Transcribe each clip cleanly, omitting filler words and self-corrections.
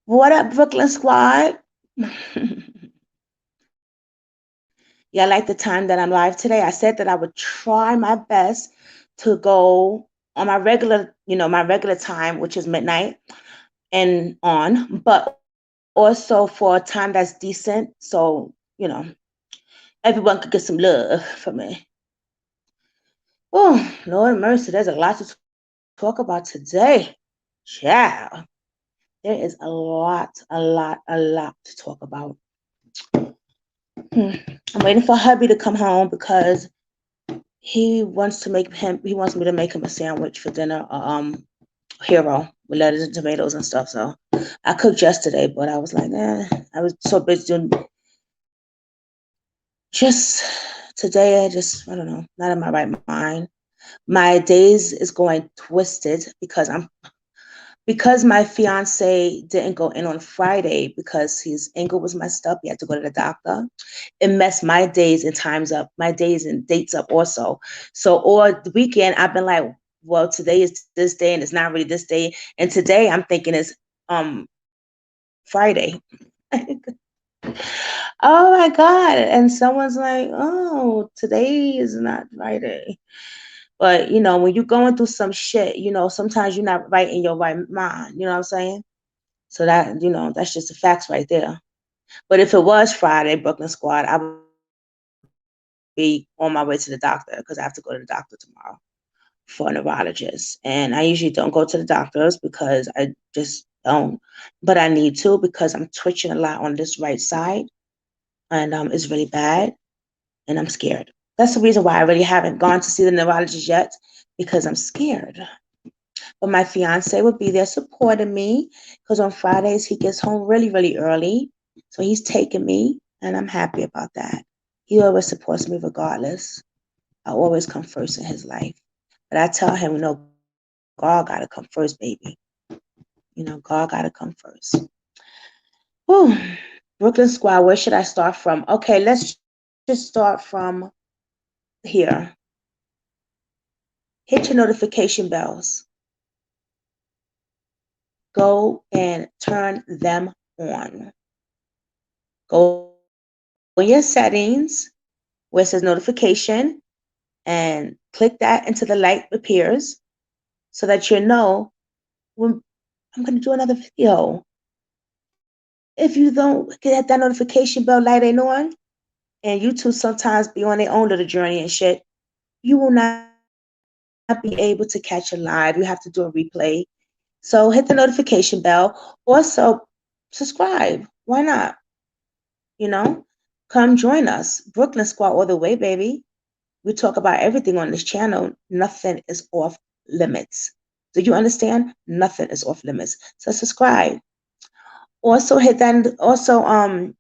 What up, Brooklyn Squad? Yeah, I like the time that I'm live today. I said that I would try my best to go on my regular, my regular time, which is midnight and on, but also for a time that's decent. So, everyone could get some love from me. Oh, Lord mercy, there's a lot to talk about today. Yeah, there is a lot to talk about. I'm waiting for hubby to come home because he wants me to make him a sandwich for dinner, hero with lettuce and tomatoes and stuff. So I cooked yesterday, but I was like, I was so busy doing just today. I don't know, not in my right mind. My days is going twisted because my fiance didn't go in on Friday because his ankle was messed up. He had to go to the doctor. It messed my days and times up, my days and dates up also. So all the weekend I've been like, well, today is this day and it's not really this day. And today I'm thinking it's Friday. Oh my God. And someone's like, oh, today is not Friday. But when you're going through some shit, sometimes you're not right in your right mind. You know what I'm saying? So that's just the facts right there. But if it was Friday, Brooklyn Squad, I would be on my way to the doctor because I have to go to the doctor tomorrow for a neurologist. And I usually don't go to the doctors because I just don't. But I need to because I'm twitching a lot on this right side. And it's really bad. And I'm scared. That's the reason why I really haven't gone to see the neurologist yet, because I'm scared. But my fiance will be there supporting me because on Fridays he gets home really, really early. So he's taking me, and I'm happy about that. He always supports me regardless. I always come first in his life. But I tell him, God got to come first, baby. God got to come first. Whew. Brooklyn Squad, where should I start from? Okay, let's just start from here. Hit your notification bells. Go and turn them on. Go in your settings where it says notification and click that until the light appears so that you know when I'm going to do another video. If you don't get that notification bell light ain't on, and YouTube sometimes be on their own little journey and shit, you will not be able to catch a live. You have to do a replay. So hit the notification bell. Also, subscribe. Why not? Come join us. Brooklyn Squad all the way, baby. We talk about everything on this channel. Nothing is off limits. Do you understand? Nothing is off limits. So subscribe. Also hit that. Also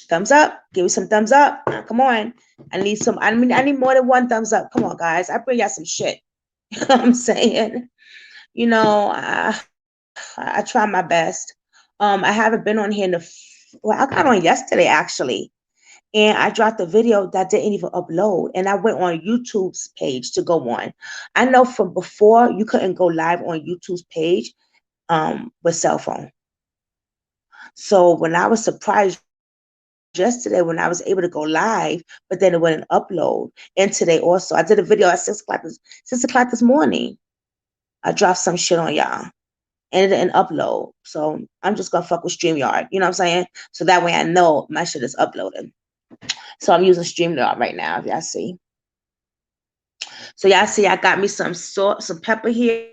thumbs up. Give me some thumbs up. Come on. I need more than one thumbs up. Come on, guys. I bring y'all some shit. You know what I'm saying? I try my best. I haven't been on here I got on yesterday actually. And I dropped a video that didn't even upload. And I went on YouTube's page to go on. I know from before you couldn't go live on YouTube's page with cell phone. So when I was surprised yesterday when I was able to go live, but then it wouldn't upload. And today also, I did a video at 6 o'clock this morning. I dropped some shit on y'all. And it didn't upload. So I'm just gonna fuck with StreamYard. You know what I'm saying? So that way I know my shit is uploaded. So I'm using StreamYard right now, if y'all see. So y'all see I got me some salt, some pepper here,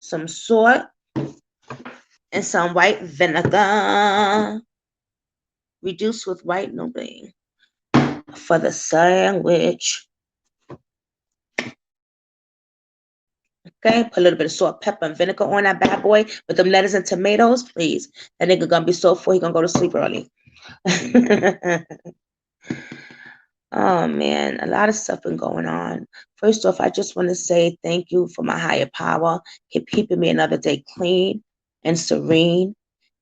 some salt, and some white vinegar. Reduced with white nobody for the sandwich. Okay, put a little bit of salt, pepper, and vinegar on that bad boy with them lettuce and tomatoes, please. That nigga gonna be so full, he gonna go to sleep early. Oh man, a lot of stuff been going on. First off, I just want to say thank you for my higher power, keeping me another day clean and serene,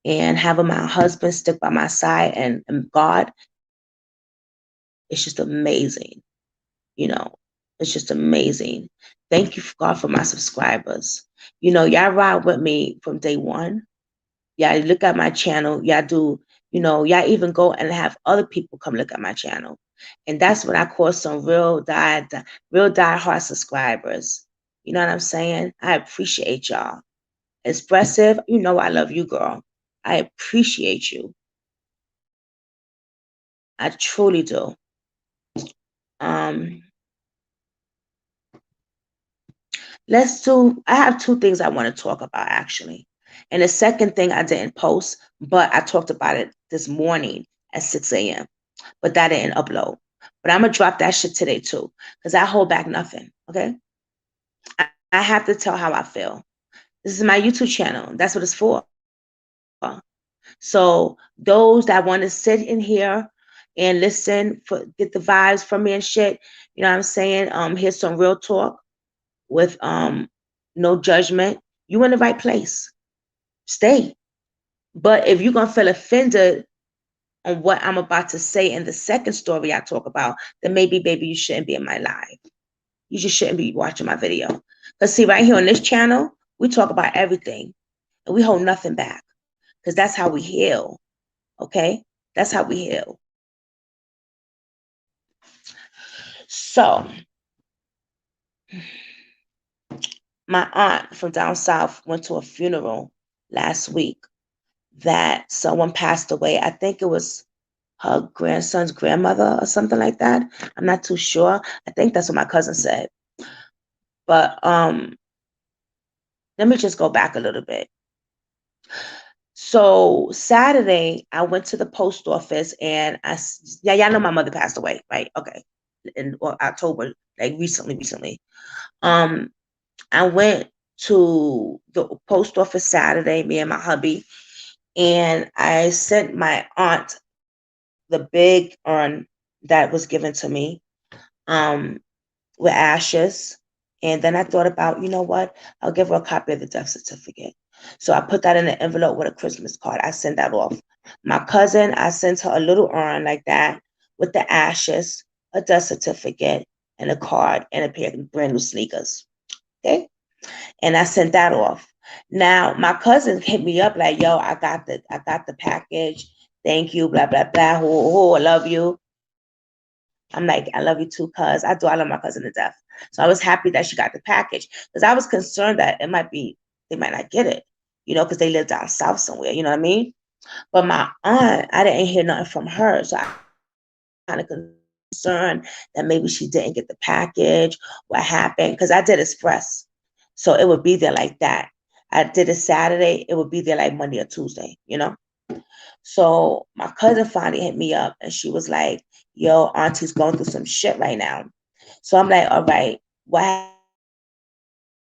and having my husband stick by my side and God. It's just amazing. It's just amazing. Thank you, God, for my subscribers. Y'all ride with me from day one. Y'all look at my channel. Y'all do, y'all even go and have other people come look at my channel. And that's what I call some real die-hard subscribers. You know what I'm saying? I appreciate y'all. Expressive, I love you, girl. I appreciate you. I truly do. Um, I have two things I want to talk about actually. And the second thing I didn't post, but I talked about it this morning at 6 a.m. But that didn't upload. But I'm gonna drop that shit today too, because I hold back nothing. Okay. I have to tell how I feel. This is my YouTube channel. That's what it's for. So those that want to sit in here and listen get the vibes from me and shit, you know what I'm saying? Here's some real talk with no judgment. You in the right place. Stay. But if you're gonna feel offended on what I'm about to say in the second story I talk about, then maybe, baby, you shouldn't be in my live. You just shouldn't be watching my video. Because see, right here on this channel, we talk about everything and we hold nothing back. Because that's how we heal. Okay? That's how we heal. So, my aunt from down south went to a funeral last week that someone passed away. I think it was her grandson's grandmother or something like that. I'm not too sure. I think that's what my cousin said. But let me just go back a little bit. So Saturday, I went to the post office and y'all know my mother passed away, right? Okay, in October, like recently. I went to the post office Saturday, me and my hubby, and I sent my aunt the big urn that was given to me, with ashes. And then I thought about, you know what? I'll give her a copy of the death certificate. So I put that in an envelope with a Christmas card. I sent that off. My cousin, I sent her a little urn like that with the ashes, a death certificate, and a card and a pair of brand new sneakers. Okay. And I sent that off. Now my cousin hit me up like, yo, I got the package. Thank you, blah, blah, blah. I love you. I'm like, I love you too, cuz I love my cousin to death. So I was happy that she got the package because I was concerned that they might not get it, because they live down south somewhere, you know what I mean? But my aunt, I didn't hear nothing from her. So I kind of concerned that maybe she didn't get the package, what happened, because I did express. So it would be there like that. I did it Saturday, it would be there like Monday or Tuesday, So my cousin finally hit me up and she was like, yo, auntie's going through some shit right now. So I'm like, all right, what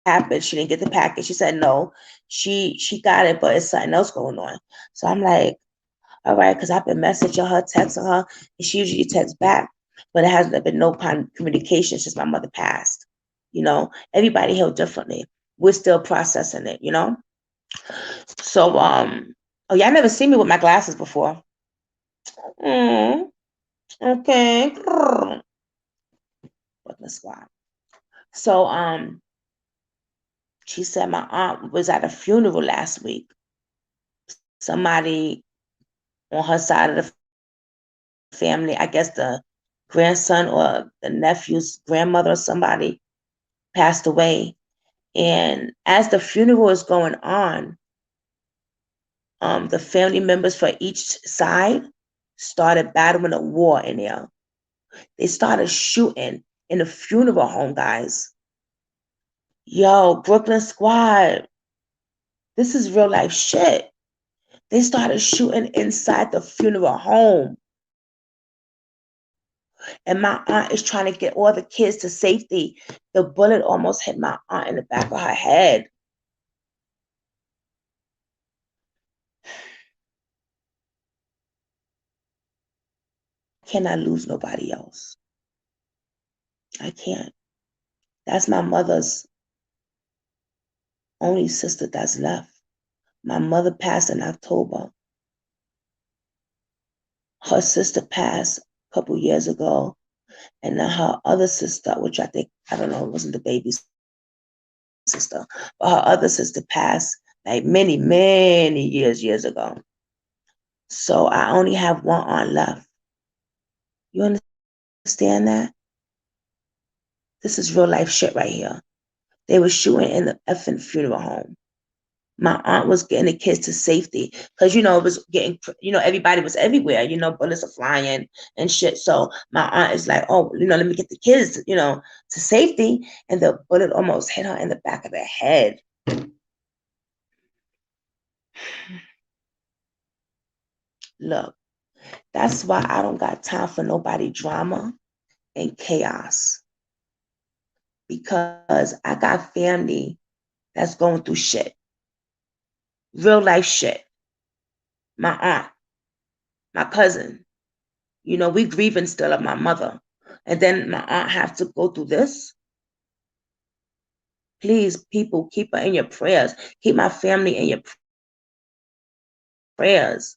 happened? She didn't get the package. She said no, she got it, but it's something else going on. So I'm like, all right, because I've been messaging her, texting her, and she usually texts back, but it hasn't been no communication since my mother passed. Everybody healed differently. We're still processing it. So oh, y'all never seen me with my glasses before. Okay. Brooklyn Squad. So she said my aunt was at a funeral last week. Somebody on her side of the family, I guess the grandson or the nephew's grandmother or somebody passed away. And as the funeral is going on, the family members for each side started battling a war in there. They started shooting in the funeral home, guys. Yo, Brooklyn Squad, this is real life shit. They started shooting inside the funeral home. And my aunt is trying to get all the kids to safety. The bullet almost hit my aunt in the back of her head. Cannot lose nobody else. I can't. That's my mother's only sister that's left. My mother passed in October. Her sister passed a couple years ago. And then her other sister, which I don't know, wasn't the baby's sister, but her other sister passed like many, many years ago. So I only have one aunt left. You understand that? This is real life shit right here. They were shooting in the effing funeral home. My aunt was getting the kids to safety because it was getting, everybody was everywhere, bullets are flying and shit. So my aunt is like, oh, let me get the kids, to safety. And the bullet almost hit her in the back of the head. Look, that's why I don't got time for nobody drama and chaos, because I got family that's going through shit, real life shit. My aunt, my cousin, we grieving still of my mother. And then my aunt have to go through this. Please, people, keep her in your prayers. Keep my family in your prayers.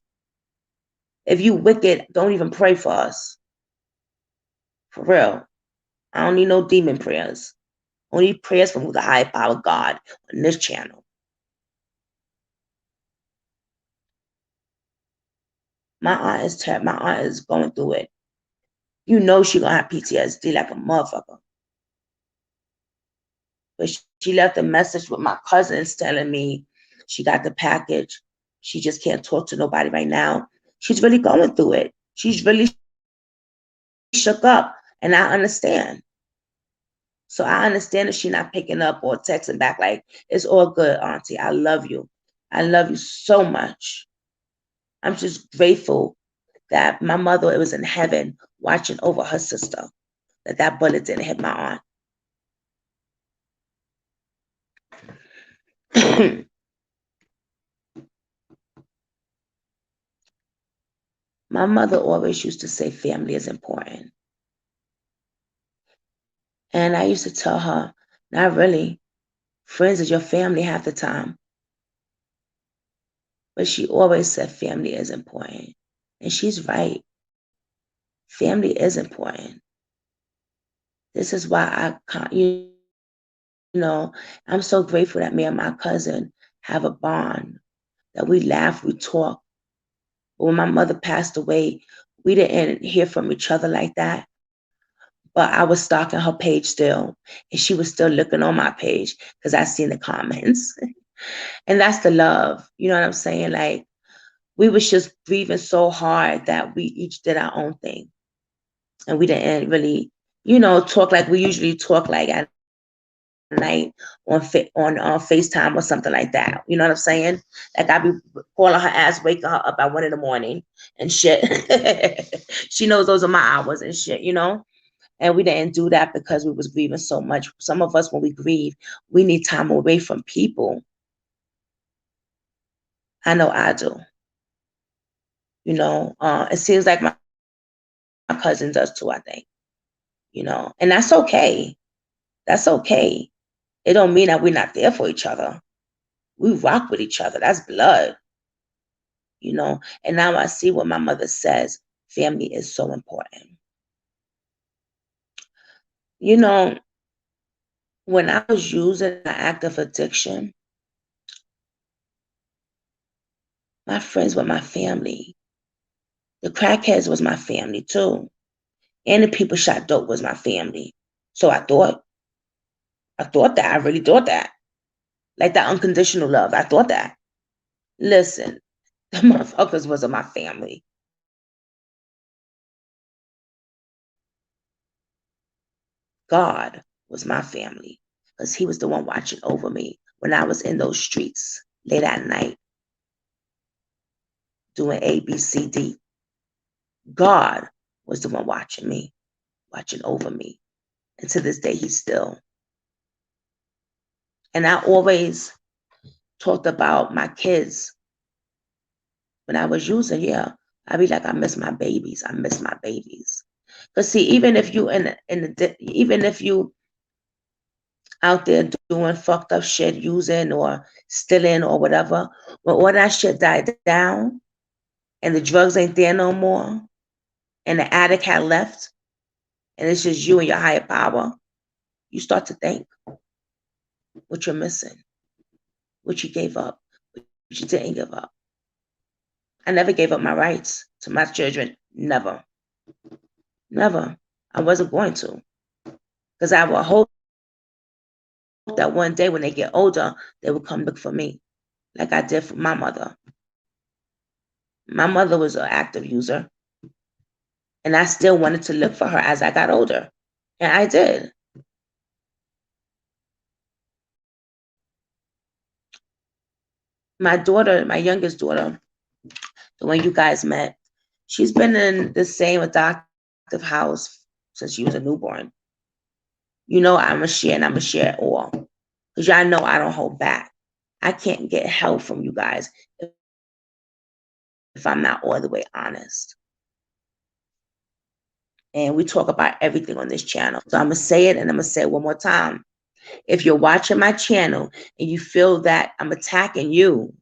If you wicked, don't even pray for us. For real. I don't need no demon prayers. I need prayers from the high power God on this channel. My aunt is going through it. She gonna have PTSD like a motherfucker. But she left a message with my cousins telling me she got the package. She just can't talk to nobody right now. She's really going through it. She's really shook up, and I understand. So I understand that she's not picking up or texting back like, it's all good, auntie. I love you. I love you so much. I'm just grateful that my mother was in heaven watching over her sister, that bullet didn't hit my aunt. My mother always used to say family is important. And I used to tell her, not really. Friends is your family half the time. But she always said family is important. And she's right. Family is important. This is why I can't, I'm so grateful that me and my cousin have a bond, that we laugh, we talk. But when my mother passed away, we didn't hear from each other like that. But I was stalking her page still, and she was still looking on my page because I seen the comments. And that's the love. You know what I'm saying? Like, we was just grieving so hard that we each did our own thing. And we didn't really, talk like we usually talk like at night on FaceTime or something like that. You know what I'm saying? Like, I be calling her ass, waking her up at 1 a.m. and shit. She knows those are my hours and shit, And we didn't do that because we was grieving so much. Some of us, when we grieve, we need time away from people. I know I do. It seems like my cousin does too, I think. And that's okay. That's okay. It don't mean that we're not there for each other. We rock with each other. That's blood. And now I see what my mother says. Family is so important. When I was using an active addiction, my friends were my family. The crackheads was my family too. And the people shot dope was my family. So I thought that. I really thought that. Like that unconditional love. I thought that. Listen, the motherfuckers was my family. God was my family because he was the one watching over me when I was in those streets late at night doing A, B, C, D. God was the one watching me, watching over me. And to this day, he's still. And I always talked about my kids. When I was using, I'd be like, I miss my babies. I miss my babies. Because see, even if you even if you out there doing fucked up shit, using or stealing or whatever, when all that shit died down and the drugs ain't there no more and the addict had left and it's just you and your higher power, you start to think, what you're missing, what you gave up, what you didn't give up. I never gave up my rights to my children. Never. Never. I wasn't going to. Because I will hope that one day when they get older, they will come look for me, like I did for my mother. My mother was an active user, and I still wanted to look for her as I got older. And I did. My daughter, my youngest daughter, the one you guys met, she's been in the same adoptive house since she was a newborn. You know, I'm going to share, and I'm going to share it all. Because y'all know I don't hold back. I can't get help from you guys if I'm not all the way honest. And we talk about everything on this channel. So I'm going to say it, and I'm going to say it one more time. If you're watching my channel and you feel that I'm attacking you,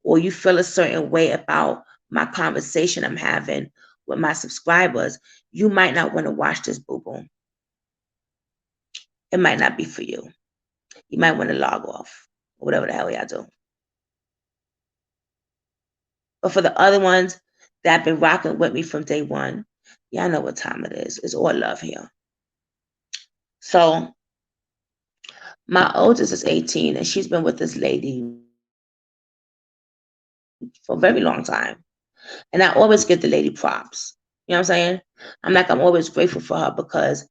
or you feel a certain way about my conversation I'm having with my subscribers, you might not want to watch this, boo-boo. It might not be for you. You might want to log off, or whatever the hell y'all do. But for the other ones that have been rocking with me from day one, y'all know what time it is. It's all love here. So my oldest is 18, and she's been with this lady for a very long time. And I always give the lady props. You know what I'm saying? I'm always grateful for her, because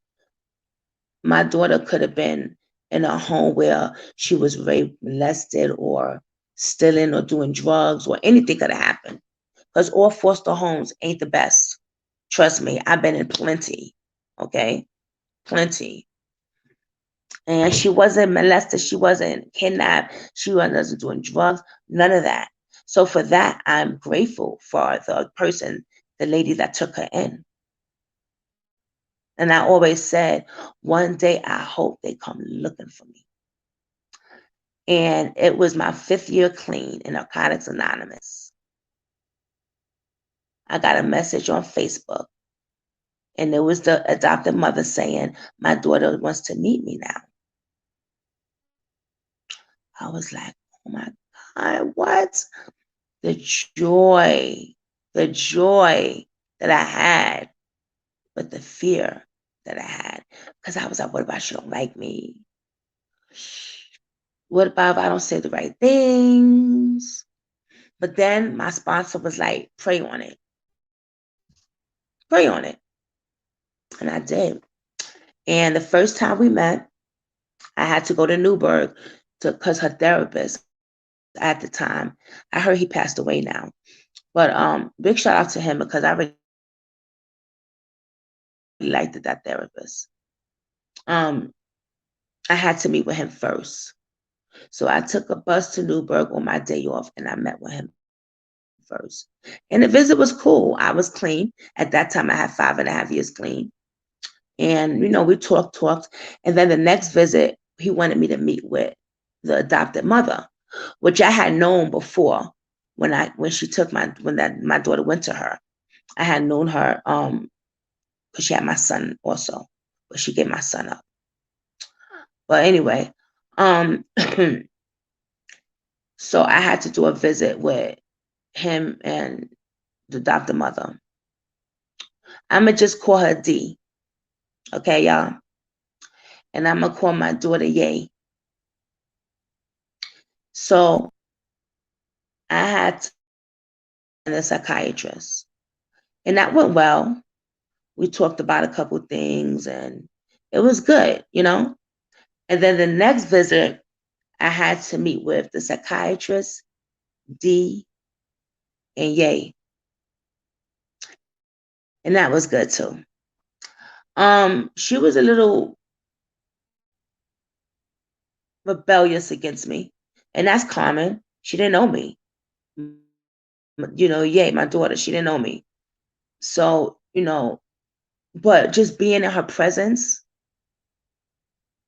my daughter could have been in a home where she was raped, molested, or stealing, or doing drugs, or anything could have happened. Because all foster homes ain't the best. Trust me, I've been in plenty. Okay? Plenty. And she wasn't molested. She wasn't kidnapped. She wasn't doing drugs. None of that. So for that, I'm grateful for the person, the lady that took her in. And I always said, one day I hope they come looking for me. And it was my 5th year clean in Narcotics Anonymous. I got a message on Facebook, and it was the adopted mother saying, my daughter wants to meet me now. I was like, oh my God, what? The joy that I had, but the fear that I had. Because I was like, what about she don't like me? What about if I don't say the right things? But then my sponsor was like, pray on it. Pray on it. And I did. And the first time we met, I had to go to Newburgh because her therapist at the time, I heard he passed away now. But big shout out to him, because I really liked that therapist. I had to meet with him first. So I took a bus to Newburgh on my day off, and I met with him first. And the visit was cool. I was clean. At that time, I had 5.5 years clean. And, we talked. And then the next visit, he wanted me to meet with the adopted mother, which I had known before when my daughter went to her. I had known her because she had my son also, but she gave my son up. But anyway, so I had to do a visit with him and the adopted mother. I'm going to just call her D. Okay, y'all? And I'm going to call my daughter Yay. So I had to find a psychiatrist. And that went well. We talked about a couple things, and it was good, And then the next visit, I had to meet with the psychiatrist, D, and Yay. And that was good too. She was a little rebellious against me, and that's common. She didn't know me. Yay, my daughter, she didn't know me. So, but just being in her presence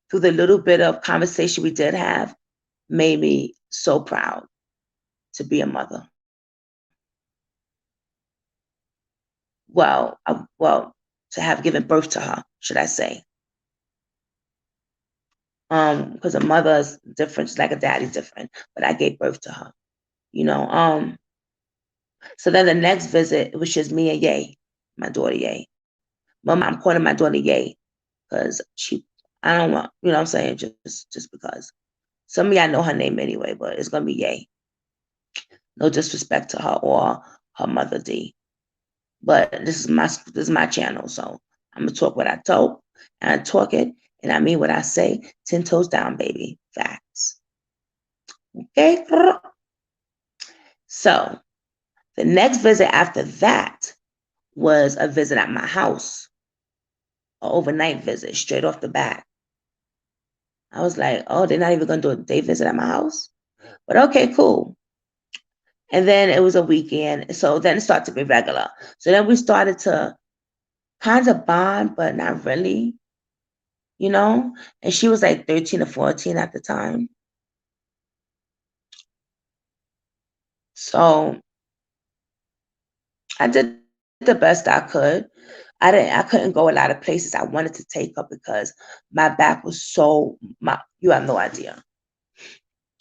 through the little bit of conversation we did have made me so proud to be a mother. Well, to have given birth to her, should I say. Because a mother is different, just like a daddy's different, but I gave birth to her, you know. So then the next visit, it was just me and Ye, my daughter Ye. Mom, I'm calling my daughter Ye because I don't want, you know what I'm saying, just because. Some of y'all know her name anyway, but it's gonna be Ye. No disrespect to her or her mother D. But this is my channel, so I'm gonna talk what I talk, and I talk it, and I mean what I say. 10 toes down, baby. Facts. Okay. So the next visit after that was a visit at my house, an overnight visit, straight off the bat. I was like, oh, they're not even gonna do a day visit at my house, but okay, cool. And then it was a weekend, so then it started to be regular. So then we started to kind of bond, but not really, you know? And she was like 13 or 14 at the time. So I did the best I could. I couldn't go a lot of places I wanted to take her because my back was you have no idea.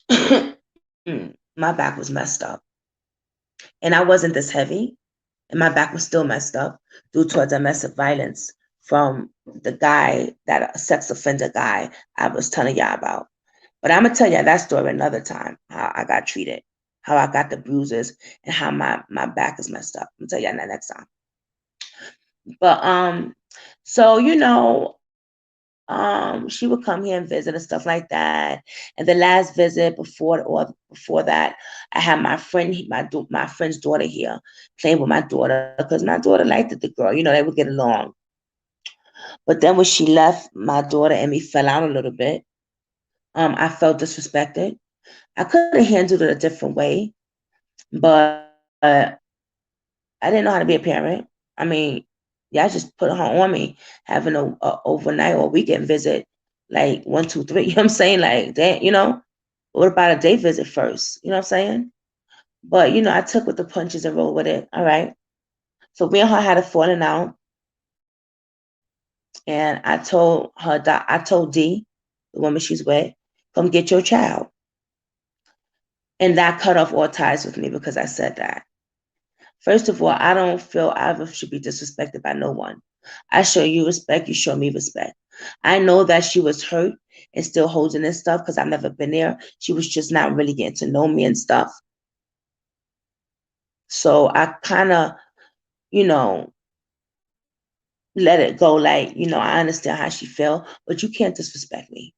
My back was messed up. And I wasn't this heavy, and my back was still messed up due to a domestic violence from the guy, that sex offender guy I was telling y'all about. But I'm gonna tell you that story another time, how I got treated, how I got the bruises, and how my back is messed up. I'm gonna tell you that next time. But so she would come here and visit and stuff like that. And the last visit before that, I had my friend's daughter here playing with my daughter because my daughter liked the girl. They would get along. But then when she left, my daughter and me fell out a little bit. I felt disrespected. I could have handled it a different way, but I didn't know how to be a parent. I mean, y'all just put her on me having a overnight or weekend visit, like 1, 2, 3. You know what I'm saying? Like that, what about a day visit first? You know what I'm saying? But I took with the punches and rolled with it. All right. So me and her had a falling out, and I told D, the woman she's with, come get your child. And that cut off all ties with me because I said that. First of all, I don't feel I ever should be disrespected by no one. I show you respect, you show me respect. I know that she was hurt and still holding this stuff because I've never been there. She was just not really getting to know me and stuff. So I kind of, you know, let it go. Like, I understand how she felt, but you can't disrespect me.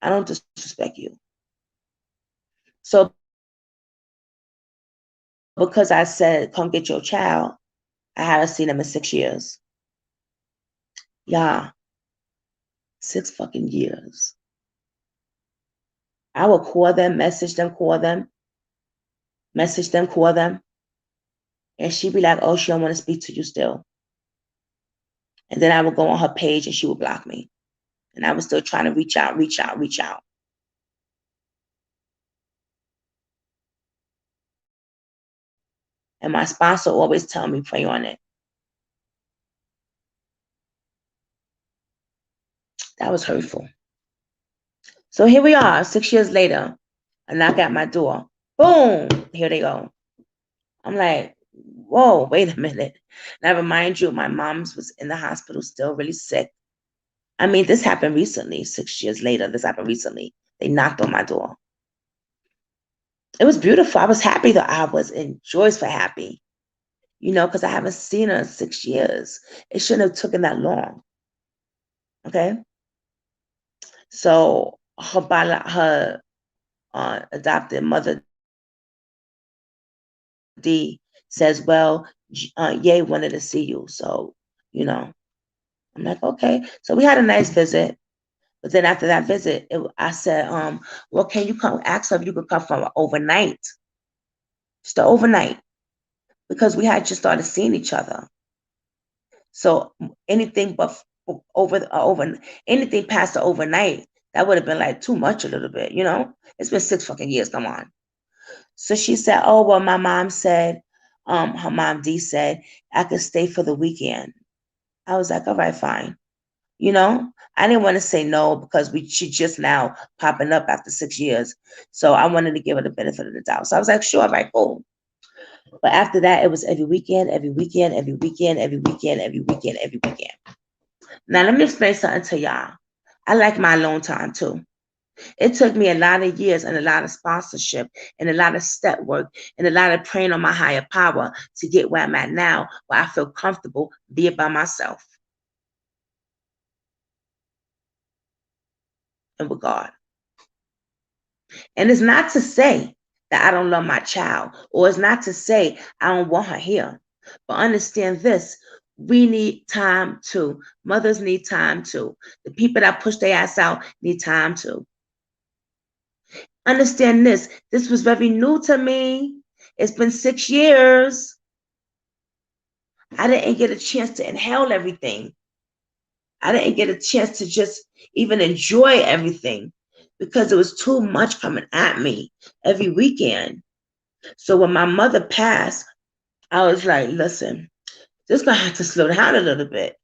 I don't disrespect you. So because I said, come get your child, I haven't seen him in 6 years. Yeah, 6 fucking years. I will call them, message them, call them, message them, call them. And she'd be like, oh, she don't want to speak to you still. And then I would go on her page and she would block me. And I was still trying to reach out, reach out, reach out. And my sponsor always tell me, pray on it. That was hurtful. So here we are, 6 years later. I knock at my door. Boom, here they go. I'm like, whoa, wait a minute. And I remind you, my mom's was in the hospital still really sick. I mean, this happened recently, 6 years later. This happened recently. They knocked on my door. It was beautiful. I was happy that I was in joyful happy, because I haven't seen her in 6 years. It shouldn't have taken that long. Okay. So her adopted mother D says, well, Ye wanted to see you. So, I'm like, okay. So we had a nice visit. But then after that visit, I said, well, can you come ask her if you could come from overnight? Just overnight. Because we had just started seeing each other. So anything but over anything past the overnight, that would have been like too much a little bit, It's been 6 fucking years. Come on. So she said, oh, well, my mom said, her mom D said, I could stay for the weekend. I was like, all right, fine. You know, I didn't want to say no because she just now popping up after 6 years. So I wanted to give her the benefit of the doubt. So I was like, sure, right, cool. But after that, it was every weekend, every weekend, every weekend, every weekend, every weekend, every weekend. Now let me explain something to y'all. I like my alone time too. It took me a lot of years and a lot of sponsorship and a lot of step work and a lot of praying on my higher power to get where I'm at now, where I feel comfortable being by myself and with God. And it's not to say that I don't love my child, or it's not to say I don't want her here. But understand this, we need time too. Mothers need time too. The people that push their ass out need time too. Understand this. This was very new to me. It's been 6 years. I didn't get a chance to inhale everything. I didn't get a chance to just even enjoy everything because it was too much coming at me every weekend. So when my mother passed, I was like, listen, just gonna have to slow down a little bit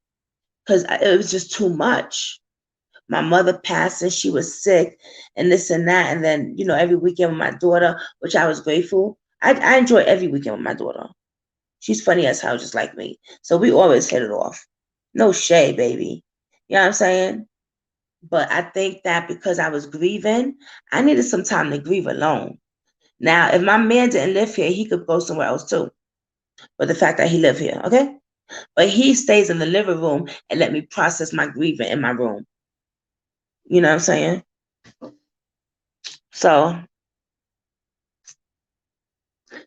because it was just too much. My mother passed and she was sick and this and that. And then, every weekend with my daughter, which I was grateful. I enjoy every weekend with my daughter. She's funny as hell, just like me. So we always hit it off. No shade, baby. You know what I'm saying? But I think that because I was grieving, I needed some time to grieve alone. Now, if my man didn't live here, he could go somewhere else too. But the fact that he lived here, okay? But he stays in the living room and let me process my grieving in my room. You know what I'm saying? So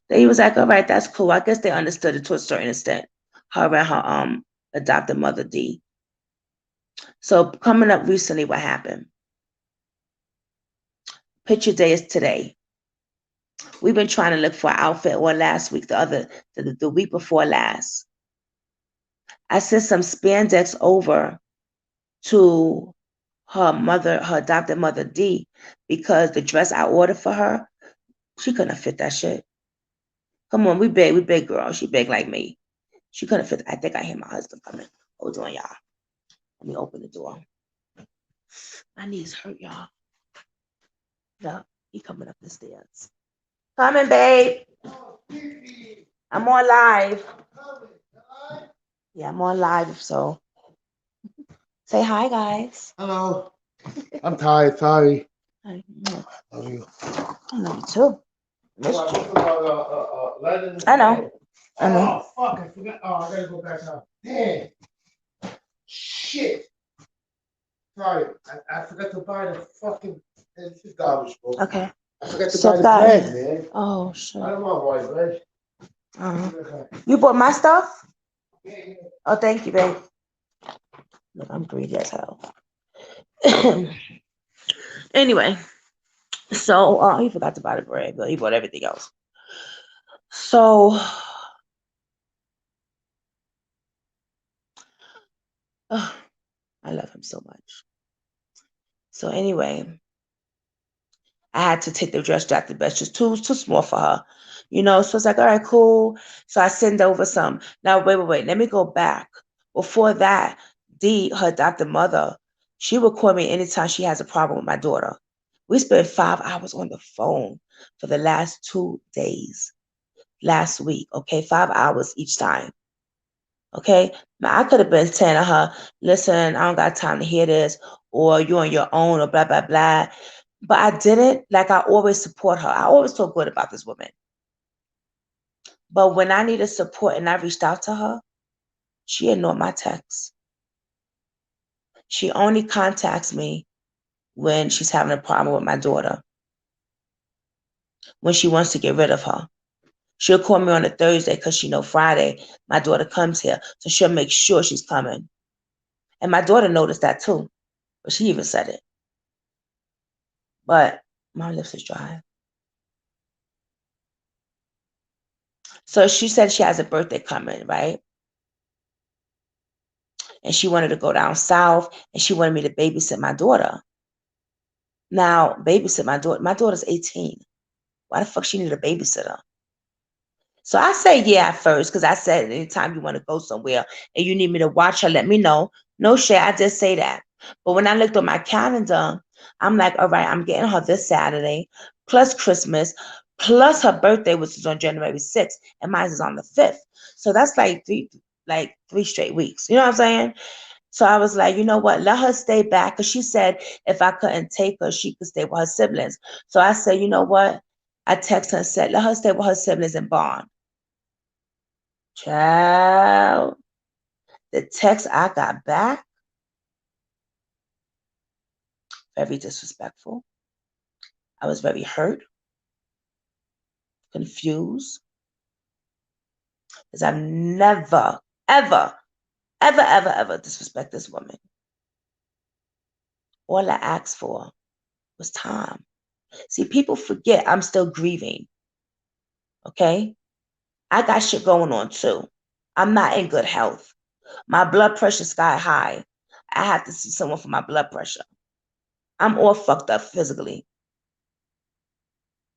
he was like, all right, that's cool. I guess they understood it to a certain extent. Her and her adopted mother D. So coming up recently, what happened? Picture day is today. We've been trying to look for an outfit, or last week, the week before last. I sent some spandex over to her adopted mother D, because the dress I ordered for her, she couldn't fit that shit. Come on, we big girl. She big like me. She couldn't fit. I think I hear my husband coming. Hold on, y'all. Let me open the door. My knees hurt, y'all. Yeah, he coming up the stairs. Coming, babe. I'm on live. Yeah, I'm on live, so say hi, guys. Hello. I'm tired. Sorry. I Love you. love you too. Missed you. I know. I know. Oh, fuck. I forgot. Oh, I gotta go back now. Damn. Shit. Sorry. I forgot to buy the fucking. This is garbage, bro. Okay. I forgot to So buy the that- bread, man. Oh shit. I don't want white bread. You bought my stuff? Oh, thank you, babe. Look, I'm greedy as hell. Anyway, so he forgot to buy the bread, but he bought everything else. So I love him so much. So anyway, I had to take the dress jacket, the best, just too small for her. So it's like, all right, cool. So I send over some. Now, wait. Let me go back. Before that, her adopted mother, she would call me anytime she has a problem with my daughter. We spent 5 hours on the phone for the last 2 days. Last week, okay? 5 hours each time. Okay? Now, I could have been saying to her, listen, I don't got time to hear this, or you're on your own, or blah, blah, blah. But I didn't. Like, I always support her. I always feel good about this woman. But when I needed support and I reached out to her, she ignored my texts. She only contacts me when she's having a problem with my daughter, when she wants to get rid of her. She'll call me on a Thursday because she know Friday my daughter comes here, so she'll make sure she's coming. And my daughter noticed that too, but she even said it. But my lips is dry. So she said she has a birthday coming, right? And she wanted to go down south, and she wanted me to babysit my daughter. Now, babysit my daughter. My daughter's 18. Why the fuck she need a babysitter? So I say yeah at first, because I said anytime you want to go somewhere and you need me to watch her, let me know. No shit, I did say that. But when I looked on my calendar, I'm like, all right, I'm getting her this Saturday, plus Christmas, plus her birthday, which is on January 6th, and mine is on the 5th. So that's like three straight weeks. You know what I'm saying? So I was like, you know what? Let her stay back. Because she said if I couldn't take her, she could stay with her siblings. So I said, you know what? I texted her and said, let her stay with her siblings in Bond. Child, the text I got back, very disrespectful. I was very hurt, confused, because I've never, ever, ever, ever, ever disrespect this woman. All I asked for was time. See, people forget I'm still grieving. Okay? I got shit going on too. I'm not in good health. My blood pressure sky high. I have to see someone for my blood pressure. I'm all fucked up physically.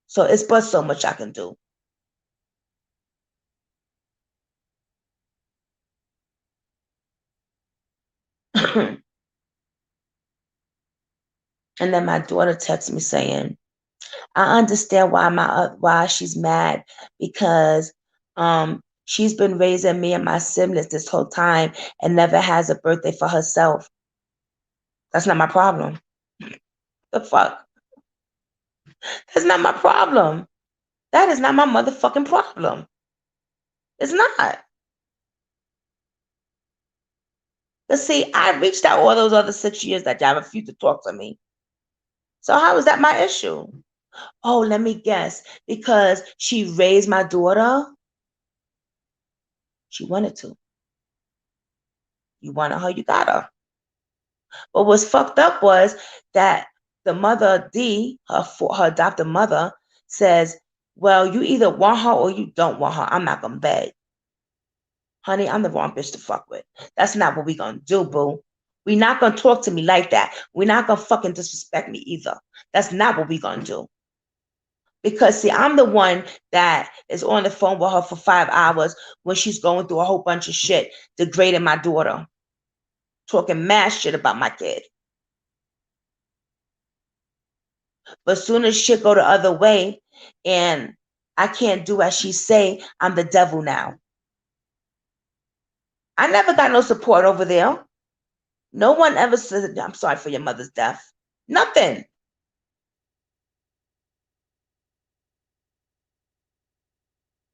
So it's but so much I can do. And then my daughter texts me saying, I understand why she's mad, because she's been raising me and my siblings this whole time and never has a birthday for herself. That's not my problem. The fuck? That's not my problem. That is not my motherfucking problem. It's not. But see, I reached out all those other 6 years that y'all refused to talk to me. So how is that my issue? Oh, let me guess. Because she raised my daughter? She wanted to. You wanted her, you got her. But what's fucked up was that the mother, D, her adopted mother, says, well, you either want her or you don't want her. I'm not going to beg. Honey, I'm the wrong bitch to fuck with. That's not what we going to do, boo. We're not going to talk to me like that. We're not going to fucking disrespect me either. That's not what we going to do. Because, see, I'm the one that is on the phone with her for 5 hours when she's going through a whole bunch of shit, degrading my daughter, talking mad shit about my kid. But soon as shit go the other way and I can't do as she say, I'm the devil now. I never got no support over there. No one ever said, I'm sorry for your mother's death. Nothing.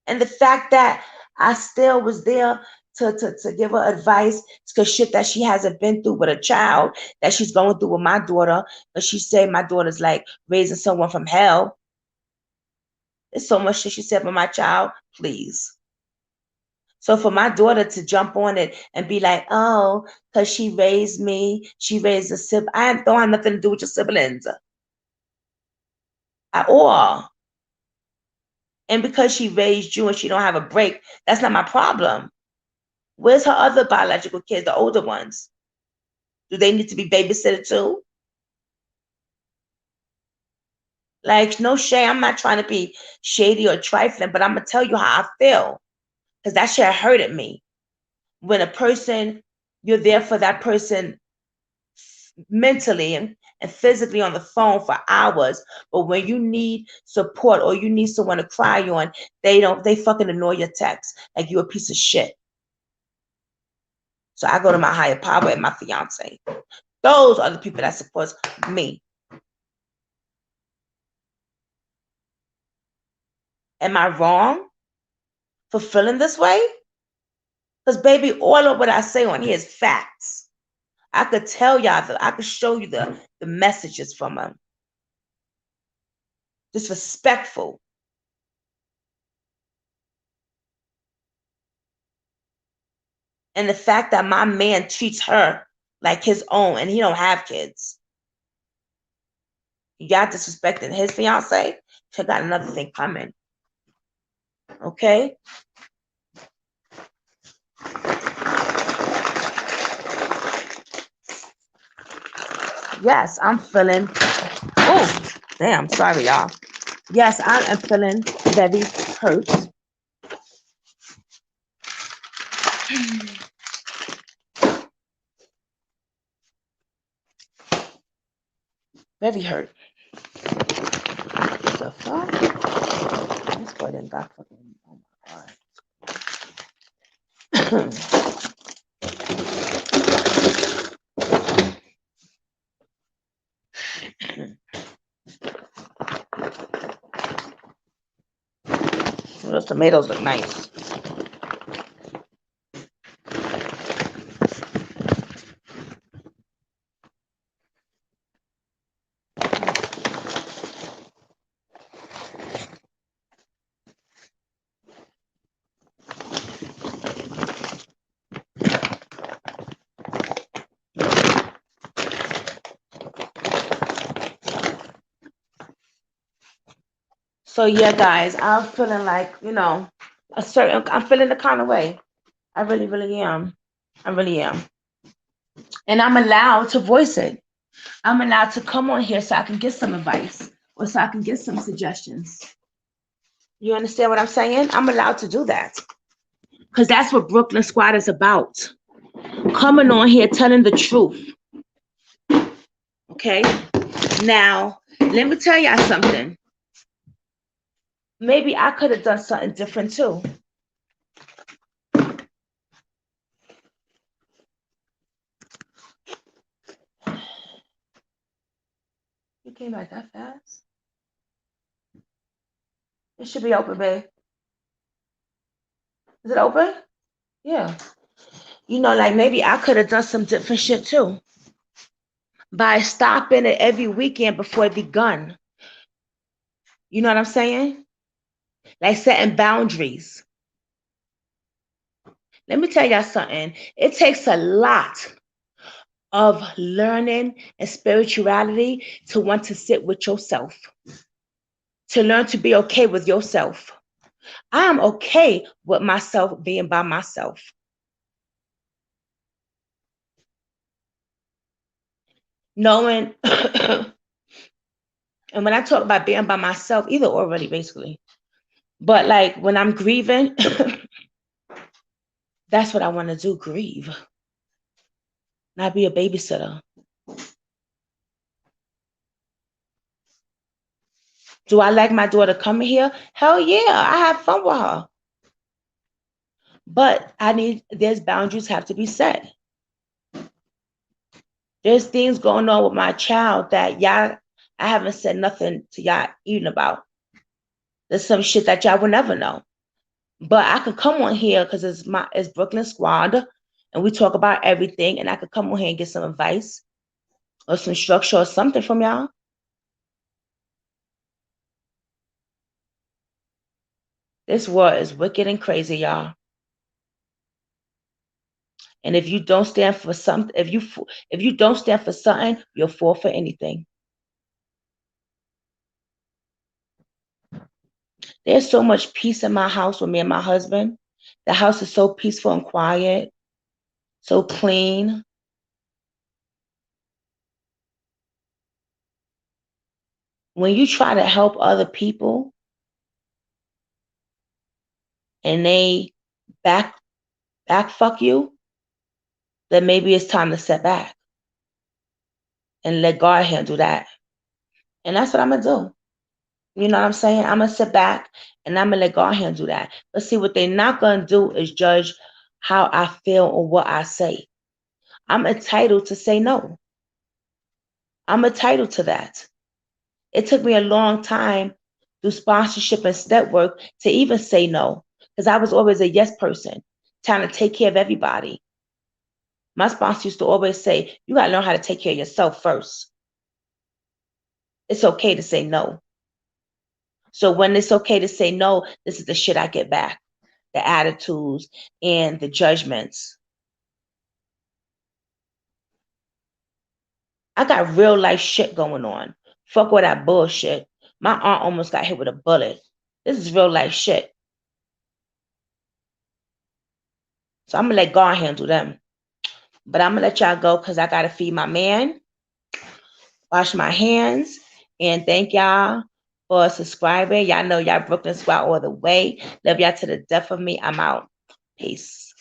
And the fact that I still was there to give her advice because shit that she hasn't been through with a child that she's going through with my daughter, but she said my daughter's like raising someone from hell. There's so much shit she said about my child, please. So for my daughter to jump on it and be like, oh, because she raised me, she raised a sibling. I don't have nothing to do with your siblings at all. And because she raised you and she don't have a break, that's not my problem. Where's her other biological kids, the older ones? Do they need to be babysitted too? Like, no shame. I'm not trying to be shady or trifling, but I'm going to tell you how I feel. Because that shit hurted me. When a person, you're there for that person mentally and physically on the phone for hours, but when you need support or you need someone to cry on, they fucking ignore your text like you a piece of shit. So I go to my higher power and my fiance. Those are the people that support me. Am I wrong for feeling this way? Because baby, all of what I say on here is facts. I could tell y'all that I could show you the messages from them. Disrespectful. And the fact that my man treats her like his own and he don't have kids. You got disrespecting his fiance, she got another thing coming. Okay? Yes, I'm feeling. Oh, damn, sorry, y'all. Yes, I am feeling very hurt. Very hurt. What the fuck? This boy done got fucking. Oh my god. Those tomatoes look nice. So yeah, guys, I'm feeling like, I'm feeling the kind of way. I really, really am. I really am. And I'm allowed to voice it. I'm allowed to come on here so I can get some advice or so I can get some suggestions. You understand what I'm saying? I'm allowed to do that. Because that's what Brooklyn Squad is about. Coming on here telling the truth. Okay? Now, let me tell y'all something. Maybe I could have done something different too. You came back that fast? It should be open, babe. Is it open? Yeah. Like maybe I could have done some different shit too. By stopping it every weekend before it begun. You know what I'm saying? Like setting boundaries. Let me tell y'all something. It takes a lot of learning and spirituality to want to sit with yourself. To learn to be okay with yourself. I am okay with myself being by myself. Knowing, and when I talk about being by myself, either or really basically, but like when I'm grieving, that's what I want to do, grieve. Not be a babysitter. Do I like my daughter coming here? Hell yeah, I have fun with her. But there's boundaries have to be set. There's things going on with my child that I haven't said nothing to y'all even about. There's some shit that y'all will never know. But I could come on here because it's Brooklyn Squad and we talk about everything, and I could come on here and get some advice or some structure or something from y'all. This world is wicked and crazy, y'all. And if you don't stand for something, if you don't stand for something, you'll fall for anything. There's so much peace in my house with me and my husband. The house is so peaceful and quiet, so clean. When you try to help other people and they back fuck you, then maybe it's time to step back and let God handle that. And that's what I'm gonna do. You know what I'm saying? I'm gonna sit back and I'm gonna let God handle that. But see, what they're not gonna do is judge how I feel or what I say. I'm entitled to say no. I'm entitled to that. It took me a long time through sponsorship and step work to even say no, because I was always a yes person, trying to take care of everybody. My sponsor used to always say, you got to learn how to take care of yourself first. It's okay to say no. So when it's okay to say no, this is the shit I get back. The attitudes and the judgments. I got real life shit going on. Fuck all that bullshit. My aunt almost got hit with a bullet. This is real life shit. So I'm going to let God handle them. But I'm going to let y'all go because I got to feed my man, wash my hands, and thank y'all for subscribing. Y'all know y'all Brooklyn Squad all the way. Love y'all to the death of me. I'm out. Peace.